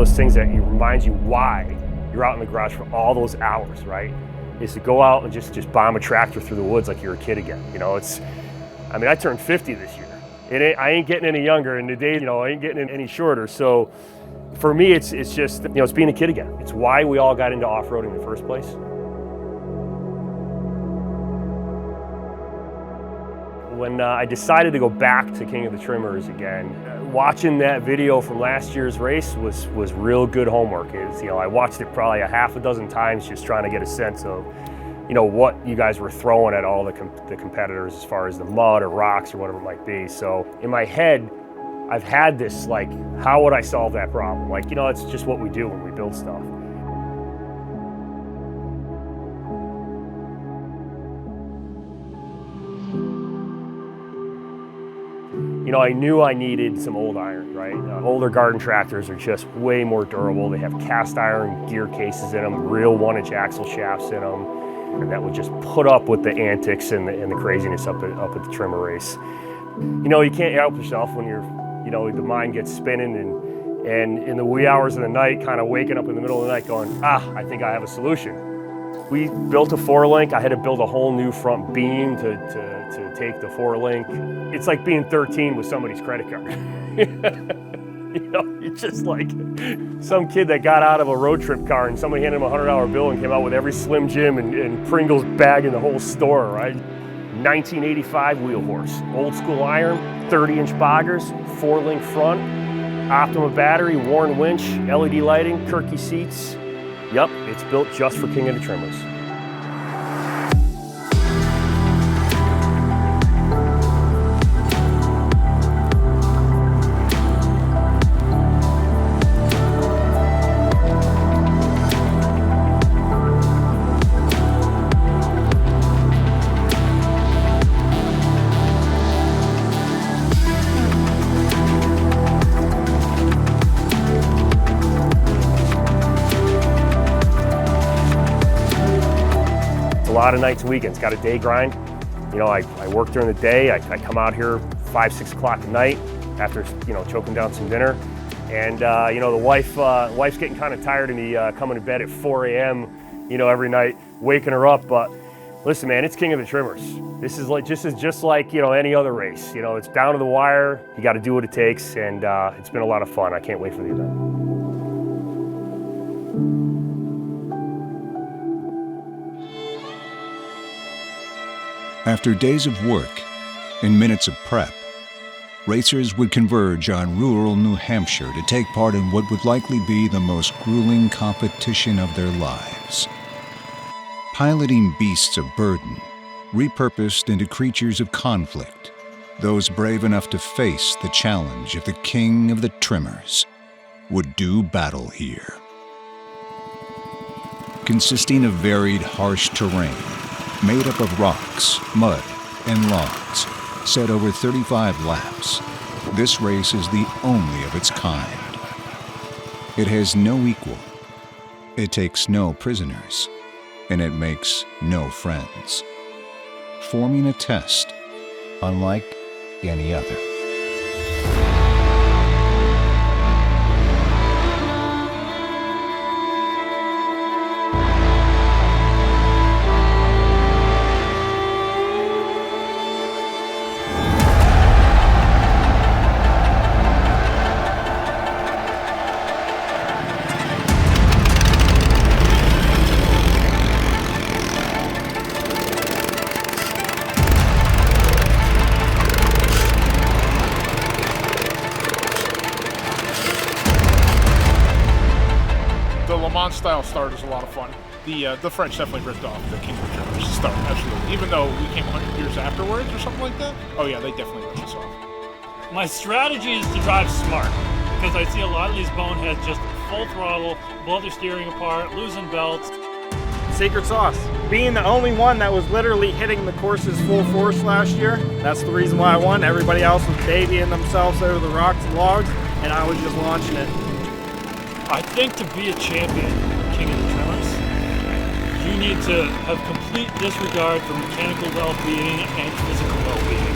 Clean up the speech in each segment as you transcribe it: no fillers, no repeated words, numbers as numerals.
those things that reminds you why you're out in the garage for all those hours, right? Is to go out and just bomb a tractor through the woods like you're a kid again. You know, I mean, I turned 50 this year. I ain't getting any younger, and the days, I ain't getting any shorter. So for me, it's just, it's being a kid again. It's why we all got into off-roading in the first place. When I decided to go back to King of the Trimmers again, watching that video from last year's race was real good homework. I watched it probably a half a dozen times just trying to get a sense of, what you guys were throwing at all the competitors as far as the mud or rocks or whatever it might be. So in my head, I've had this, how would I solve that problem? It's just what we do when we build stuff. I knew I needed some old iron, right? Older garden tractors are just way more durable. They have cast iron gear cases in them, real 1-inch axle shafts in them, and that would just put up with the antics and the craziness up at the trimmer race. You can't help yourself when the mind gets spinning and in the wee hours of the night, kind of waking up in the middle of the night going, I think I have a solution. We built a 4-link. I had to build a whole new front beam to take the 4-link. It's like being 13 with somebody's credit card. It's just like some kid that got out of a road trip car and somebody handed him a $100 bill and came out with every Slim Jim and Pringles bag in the whole store, right? 1985 wheel horse, old school iron, 30-inch boggers, 4-link front, OPTIMA battery, Warren winch, LED lighting, Kirky seats. Yep, it's built just for King of the Trimmers. A lot of nights and weekends, got a day grind. I work during the day. I come out here 5, 6 o'clock at night after, choking down some dinner. And, the wife's getting kind of tired of me coming to bed at 4 a.m., every night, waking her up. But listen, man, it's King of the Trimmers. This is just like, any other race. It's down to the wire. You got to do what it takes. And it's been a lot of fun. I can't wait for the event. After days of work and minutes of prep, racers would converge on rural New Hampshire to take part in what would likely be the most grueling competition of their lives. Piloting beasts of burden, repurposed into creatures of conflict, those brave enough to face the challenge of the King of the Trimmers would do battle here. Consisting of varied, harsh terrain, made up of rocks, mud, and logs, set over 35 laps, this race is the only of its kind. It has no equal, it takes no prisoners, and it makes no friends. Forming a test unlike any other. Style start is a lot of fun. The French definitely ripped off the King of the Trimmers start, absolutely. Even though we came 100 years afterwards or something like that. Oh yeah, they definitely ripped us off. My strategy is to drive smart, because I see a lot of these boneheads just full throttle, blow their steering apart, losing belts. Secret sauce. Being the only one that was literally hitting the courses full force last year, that's the reason why I won. Everybody else was babying themselves over the rocks and logs, and I was just launching it. I think to be a champion, King of the Trimmers, you need to have complete disregard for mechanical well-being and physical well-being.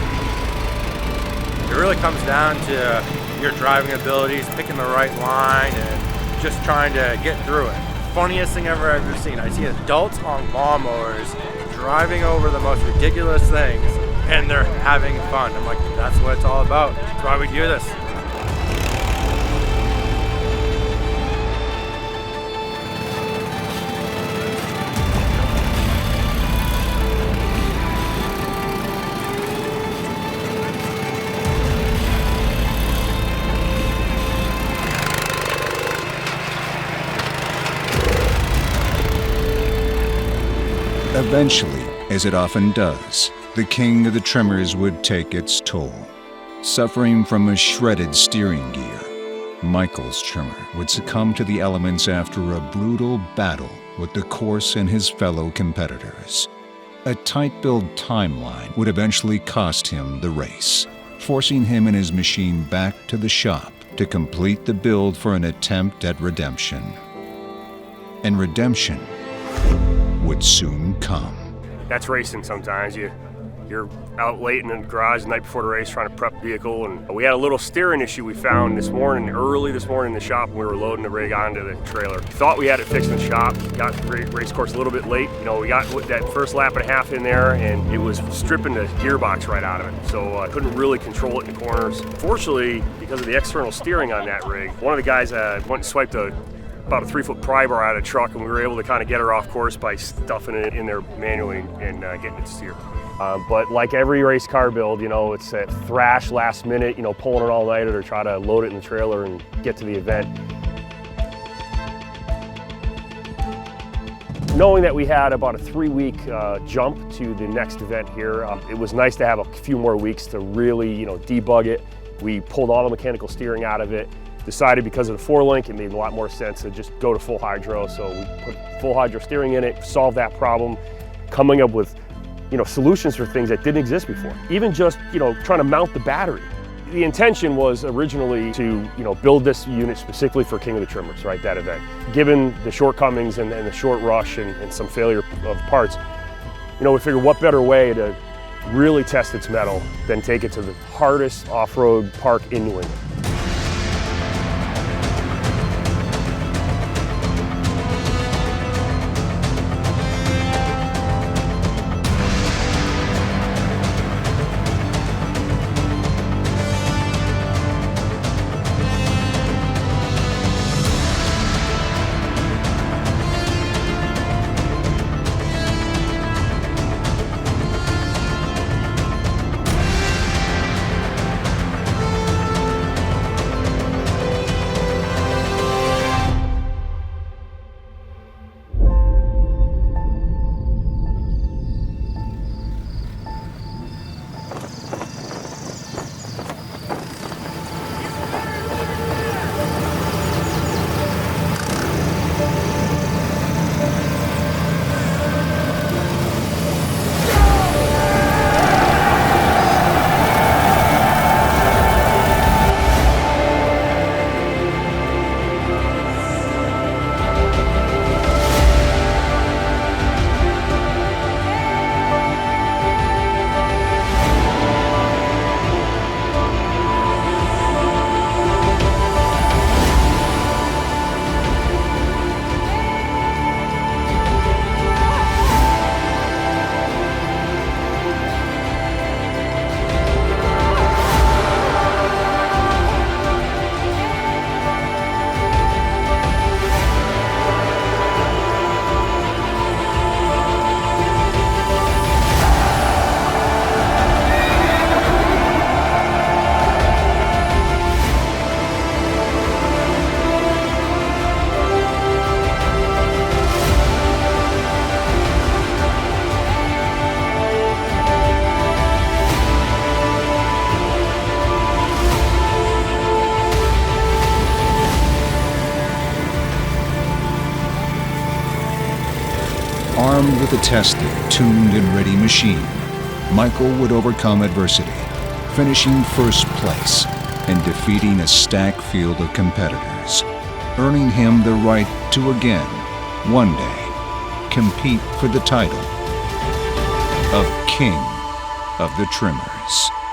It really comes down to your driving abilities, picking the right line, and just trying to get through it. Funniest thing I've ever seen. I see adults on lawnmowers driving over the most ridiculous things, and they're having fun. I'm like, that's what it's all about. That's why we do this. Eventually, as it often does, the king of the trimmers would take its toll. Suffering from a shredded steering gear, Michael's trimmer would succumb to the elements after a brutal battle with the course and his fellow competitors. A tight-billed timeline would eventually cost him the race, forcing him and his machine back to the shop to complete the build for an attempt at redemption. And redemption would soon come. That's racing sometimes. You're out late in the garage the night before the race trying to prep the vehicle, and we had a little steering issue we found early this morning in the shop when we were loading the rig onto the trailer. Thought we had it fixed in the shop, got the race course a little bit late. We got that first lap and a half in there, and it was stripping the gearbox right out of it, so I couldn't really control it in the corners. Fortunately, because of the external steering on that rig, one of the guys went and swiped about a 3-foot pry bar out of the truck, and we were able to kind of get her off course by stuffing it in there manually and getting it to steer. But like every race car build, it's a thrash last minute, pulling an all-nighter to try to load it in the trailer and get to the event. Knowing that we had about a 3-week jump to the next event here, it was nice to have a few more weeks to really, debug it. We pulled all the mechanical steering out of it. Decided because of the 4-link, it made a lot more sense to just go to full hydro. So we put full hydro steering in it, solved that problem, coming up with, solutions for things that didn't exist before. Even just, trying to mount the battery. The intention was originally to, build this unit specifically for King of the Trimmers, right, that event. Given the shortcomings and the short rush and some failure of parts, we figured what better way to really test its mettle than take it to the hardest off-road park in New England. Armed with a tested, tuned, and ready machine, Michael would overcome adversity, finishing first place and defeating a stacked field of competitors, earning him the right to again, one day, compete for the title of King of the Trimmers.